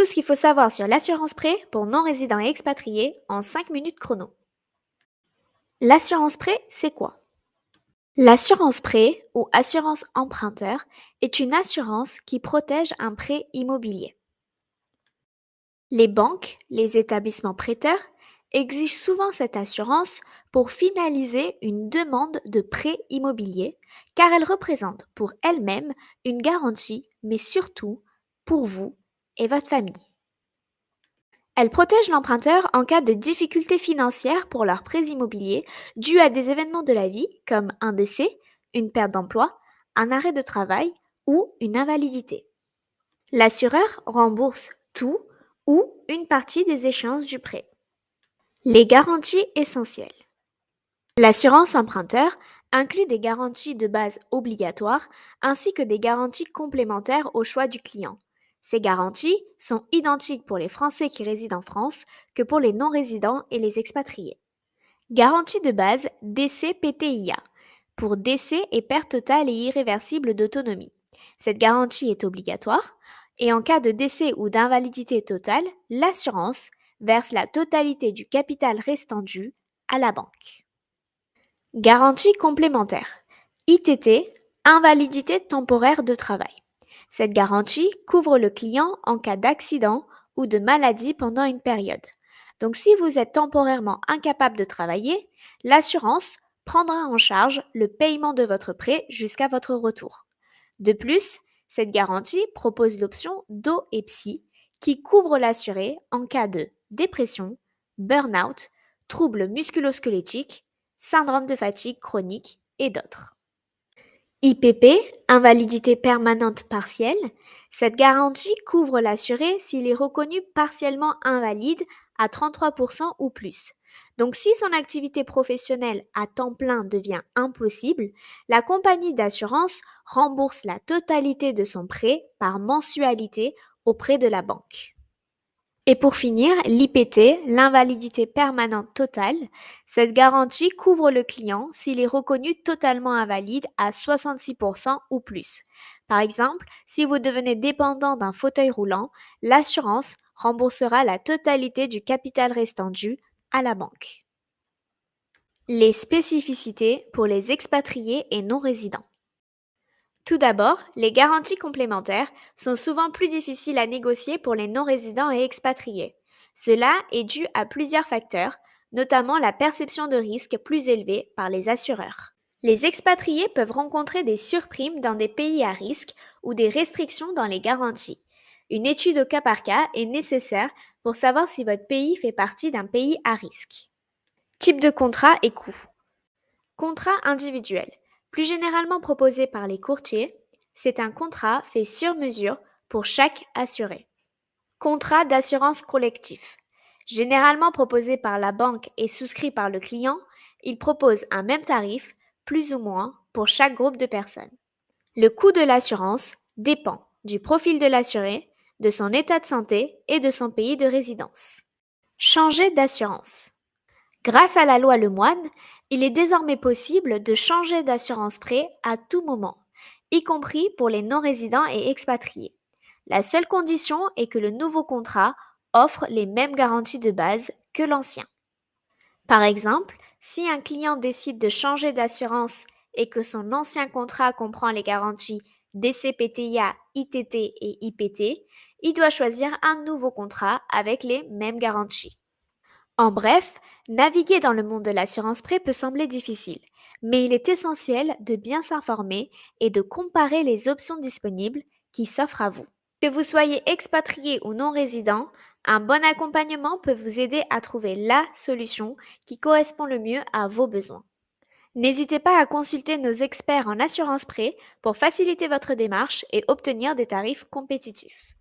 Tout ce qu'il faut savoir sur l'assurance prêt pour non-résidents et expatriés en 5 minutes chrono. L'assurance prêt, c'est quoi? L'assurance prêt ou assurance emprunteur est une assurance qui protège un prêt immobilier. Les banques, les établissements prêteurs, exigent souvent cette assurance pour finaliser une demande de prêt immobilier car elle représente pour elle-même une garantie, mais surtout pour vous et votre famille. Elle protège l'emprunteur en cas de difficultés financières pour leurs prêts immobiliers dus à des événements de la vie comme un décès, une perte d'emploi, un arrêt de travail ou une invalidité. L'assureur rembourse tout ou une partie des échéances du prêt. Les garanties essentielles. L'assurance emprunteur inclut des garanties de base obligatoires ainsi que des garanties complémentaires au choix du client. Ces garanties sont identiques pour les Français qui résident en France que pour les non-résidents et les expatriés. Garantie de base décès-PTIA pour décès et perte totale et irréversible d'autonomie. Cette garantie est obligatoire et en cas de décès ou d'invalidité totale, l'assurance verse la totalité du capital restant dû à la banque. Garantie complémentaire. ITT, invalidité temporaire de travail. Cette garantie couvre le client en cas d'accident ou de maladie pendant une période. Donc si vous êtes temporairement incapable de travailler, l'assurance prendra en charge le paiement de votre prêt jusqu'à votre retour. De plus, cette garantie propose l'option Do et Psy qui couvre l'assuré en cas de dépression, burn-out, troubles musculo-squelettiques, syndrome de fatigue chronique et d'autres. IPP, invalidité permanente partielle, cette garantie couvre l'assuré s'il est reconnu partiellement invalide à 33% ou plus. Donc si son activité professionnelle à temps plein devient impossible, la compagnie d'assurance rembourse la totalité de son prêt par mensualité auprès de la banque. Et pour finir, l'IPT, l'invalidité permanente totale, cette garantie couvre le client s'il est reconnu totalement invalide à 66% ou plus. Par exemple, si vous devenez dépendant d'un fauteuil roulant, l'assurance remboursera la totalité du capital restant dû à la banque. Les spécificités pour les expatriés et non-résidents. Tout d'abord, les garanties complémentaires sont souvent plus difficiles à négocier pour les non-résidents et expatriés. Cela est dû à plusieurs facteurs, notamment la perception de risque plus élevée par les assureurs. Les expatriés peuvent rencontrer des surprimes dans des pays à risque ou des restrictions dans les garanties. Une étude au cas par cas est nécessaire pour savoir si votre pays fait partie d'un pays à risque. Type de contrat et coût. Contrat individuel. Plus généralement proposé par les courtiers, c'est un contrat fait sur mesure pour chaque assuré. Contrat d'assurance collectif. Généralement proposé par la banque et souscrit par le client, il propose un même tarif, plus ou moins, pour chaque groupe de personnes. Le coût de l'assurance dépend du profil de l'assuré, de son état de santé et de son pays de résidence. Changer d'assurance. Grâce à la loi Lemoine, il est désormais possible de changer d'assurance prêt à tout moment, y compris pour les non-résidents et expatriés. La seule condition est que le nouveau contrat offre les mêmes garanties de base que l'ancien. Par exemple, si un client décide de changer d'assurance et que son ancien contrat comprend les garanties DCPTIA, ITT et IPT, il doit choisir un nouveau contrat avec les mêmes garanties. En bref, naviguer dans le monde de l'assurance prêt peut sembler difficile, mais il est essentiel de bien s'informer et de comparer les options disponibles qui s'offrent à vous. Que vous soyez expatrié ou non résident, un bon accompagnement peut vous aider à trouver la solution qui correspond le mieux à vos besoins. N'hésitez pas à consulter nos experts en assurance prêt pour faciliter votre démarche et obtenir des tarifs compétitifs.